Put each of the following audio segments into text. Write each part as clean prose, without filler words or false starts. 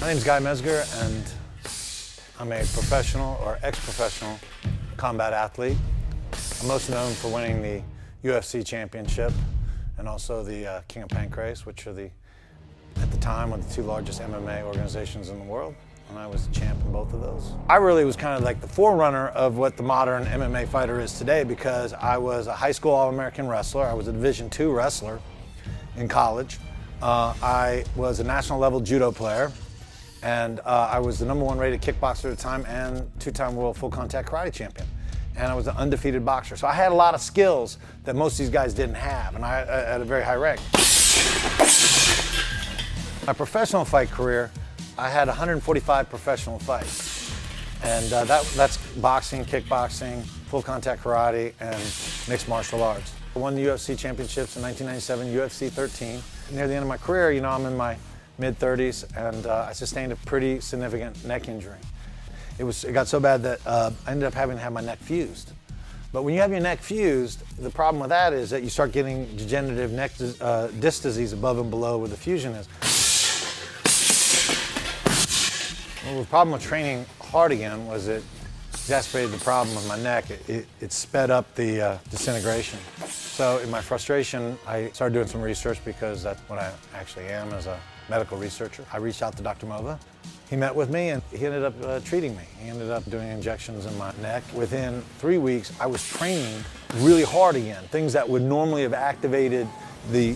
My name's Mezger, and I'm a professional or ex-professional combat athlete. I'm most known for winning the UFC championship and also the King of Pancrase, which are at the time, one of the two largest MMA organizations in the world. And I was the champ in both of those. I really was kind of like the forerunner of what the modern MMA fighter is today, because I was a high school All-American wrestler. I was a Division II wrestler in college. I was a national level judo player, and I was the #1 rated kickboxer at the time and two-time world full contact karate champion. And I was an undefeated boxer. So I had a lot of skills that most of these guys didn't have, and I at a very high rank. My professional fight career, I had 145 professional fights. And that's boxing, kickboxing, full contact karate, and mixed martial arts. I won the UFC championships in 1997, UFC 13. Near the end of my career, I'm in my mid-30s, and I sustained a pretty significant neck injury. It got so bad that I ended up having to have my neck fused. But when you have your neck fused, the problem with that is that you start getting degenerative neck disc disease above and below where the fusion is. Well, the problem with training hard again was it exacerbated the problem with my neck. It sped up the disintegration. So in my frustration, I started doing some research, because that's what I actually am as a medical researcher. I reached out to Dr. Mova. He met with me, and he ended up treating me. He ended up doing injections in my neck. Within 3 weeks, I was training really hard again. Things that would normally have activated the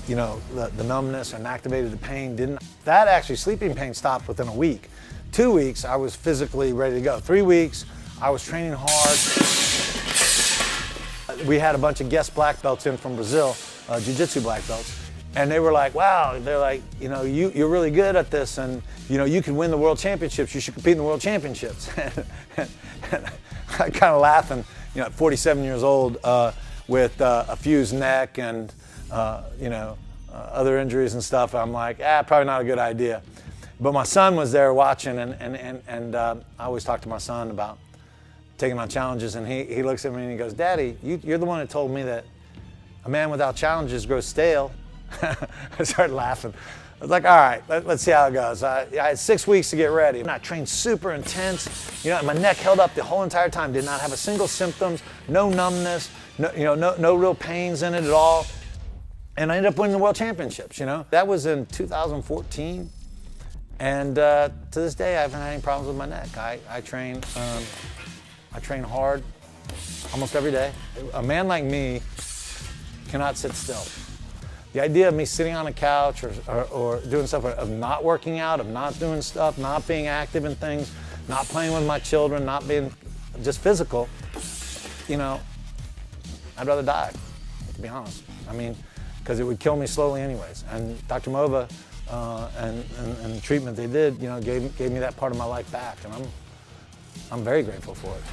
numbness and activated the pain didn't. That actually, sleeping pain stopped within a week. 2 weeks, I was physically ready to go. 3 weeks, I was training hard. We had a bunch of guest black belts in from Brazil, Jiu Jitsu black belts. And they were like, wow, they're like, you're really good at this, and you can win the world championships. You should compete in the world championships. and I kind of laughing, at 47 years old, with a fused neck and other injuries and stuff. I'm like, probably not a good idea. But my son was there watching, and I always talk to my son about taking on challenges, and he looks at me and he goes, Daddy, you're the one that told me that a man without challenges grows stale. I started laughing. I was like, all right, let's see how it goes. I had 6 weeks to get ready. And I trained super intense. My neck held up the whole entire time. Did not have a single symptoms, no numbness, no real pains in it at all. And I ended up winning the world championships. That was in 2014. And to this day, I haven't had any problems with my neck. I train hard almost every day. A man like me cannot sit still. The idea of me sitting on a couch or doing stuff, of not working out, of not doing stuff, not being active in things, not playing with my children, not being just physical, I'd rather die, to be honest. Because it would kill me slowly anyways. And Dr. Mova and the treatment they did, gave me that part of my life back, and I'm very grateful for it.